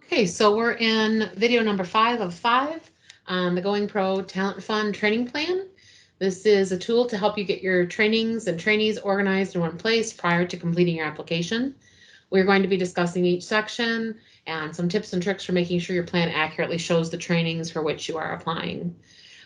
Okay, so we're in video number 5 of 5 on the Going Pro Talent Fund training plan. This is a tool to help you get your trainings and trainees organized in one place prior to completing your application. We're going to be discussing each section and some tips and tricks for making sure your plan accurately shows the trainings for which you are applying.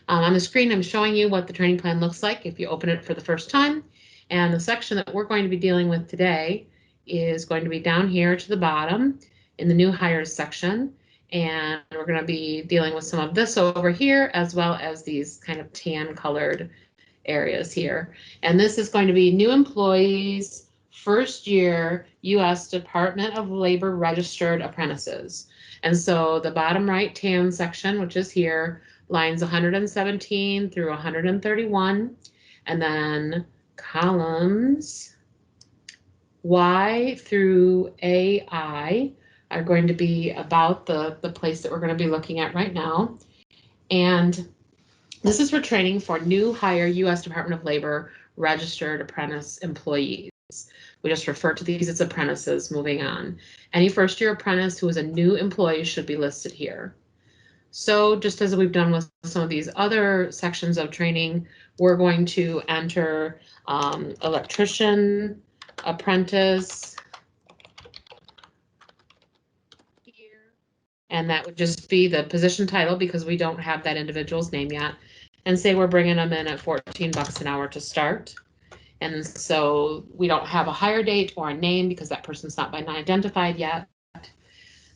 On the screen, I'm showing you what the training plan looks like if you open it for the first time. And the section that we're going to be dealing with today is going to be down here to the bottom in the new hires section. And we're going to be dealing with some of this over here, as well as these kind of tan colored areas here. And this is going to be new employees, first year U.S. Department of Labor registered apprentices. And so the bottom right tan section, which is here, lines 117 through 131, and then columns Y through AI are going to be about the place that we're going to be looking at right now. And this is for training for new hire U.S. Department of Labor registered apprentice employees. We just refer to these as apprentices. Moving on. Any first year apprentice who is a new employee should be listed here. So just as we've done with some of these other sections of training, we're going to enter electrician, apprentice, here, and that would just be the position title because we don't have that individual's name yet, and say we're bringing them in at 14 bucks an hour to start. And so we don't have a hire date or a name because that person's not been identified yet.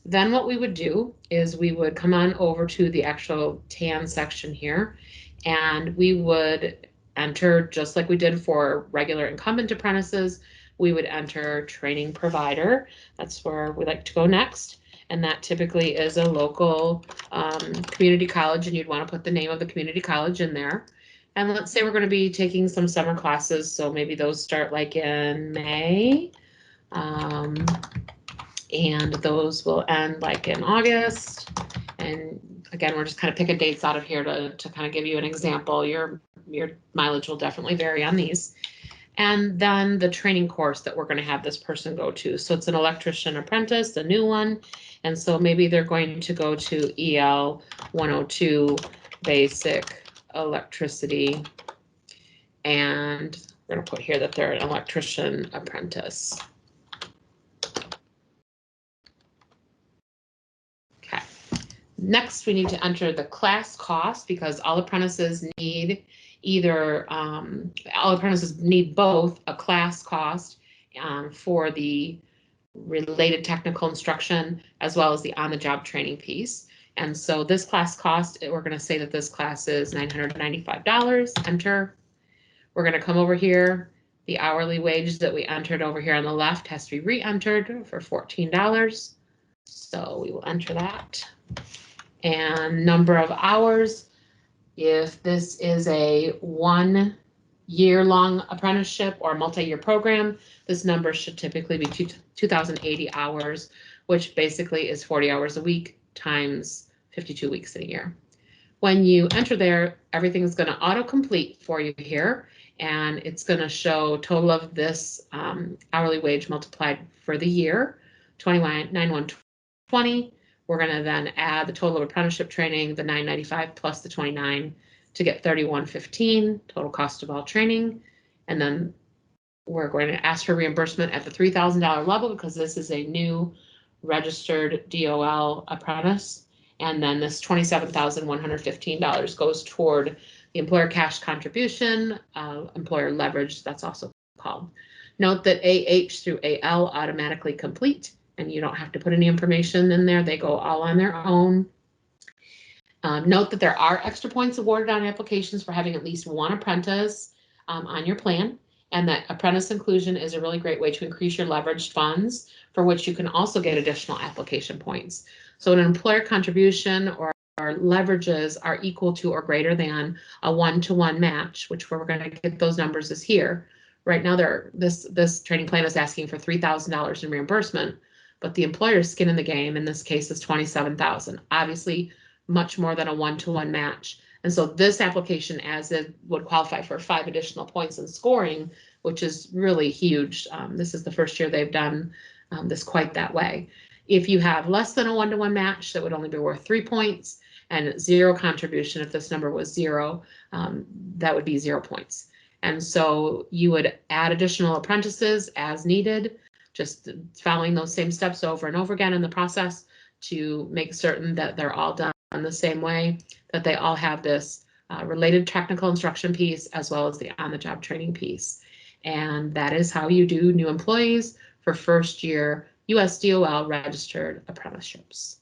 Then what we would do is we would come on over to the actual tan section here, and we would enter, just like we did for regular incumbent apprentices, we would enter training provider. That's where we like to go next. And that typically is a local community college, and you'd want to put the name of the community college in there. And let's say we're going to be taking some summer classes, so maybe those start like in May. And those will end like in August. And again, we're just kind of picking dates out of here to kind of give you an example. Your mileage will definitely vary on these. And then the training course that we're going to have this person go to. So it's an electrician apprentice, a new one. And so maybe they're going to go to EL 102 basic electricity. And we're going to put here that they're an electrician apprentice. Next, we need to enter the class cost because all apprentices need both a class cost for the related technical instruction as well as the on-the-job training piece. And so this class cost, we're going to say that this class is $995. Enter. We're going to come over here. The hourly wage that we entered over here on the left has to be re-entered for $14. So we will enter that. And number of hours, if this is a 1 year long apprenticeship or multi-year program, this number should typically be 2,080 hours, which basically is 40 hours a week times 52 weeks in a year. When you enter there, everything is going to auto-complete for you here, and it's going to show total of this hourly wage multiplied for the year, 29,120. We're going to then add the total of apprenticeship training, the $995 plus the 29 to get $3115 total cost of all training. And then we're going to ask for reimbursement at the $3,000 level because this is a new registered DOL apprentice. And then this $27,115 goes toward the employer cash contribution, employer leverage, that's also called. Note that AH through AL automatically complete, and you don't have to put any information in there. They go all on their own. Note that there are extra points awarded on applications for having at least one apprentice on your plan, and that apprentice inclusion is a really great way to increase your leveraged funds, for which you can also get additional application points. So an employer contribution or leverages are equal to or greater than a 1-to-1 match, which we're going to get those numbers is here. Right now, this training plan is asking for $3,000 in reimbursement, but the employer's skin in the game in this case is $27,000. Obviously, much more than a 1-to-1 match. And so this application, as it would qualify for 5 additional points in scoring, which is really huge. This is the first year they've done this quite that way. If you have less than a 1-to-1 match, that would only be worth 3 points, and 0 contribution, if this number was 0, that would be 0 points. And so you would add additional apprentices as needed, just following those same steps over and over again in the process to make certain that they're all done the same way, that they all have this related technical instruction piece as well as the on-the-job training piece. And that is how you do new employees for first year USDOL registered apprenticeships.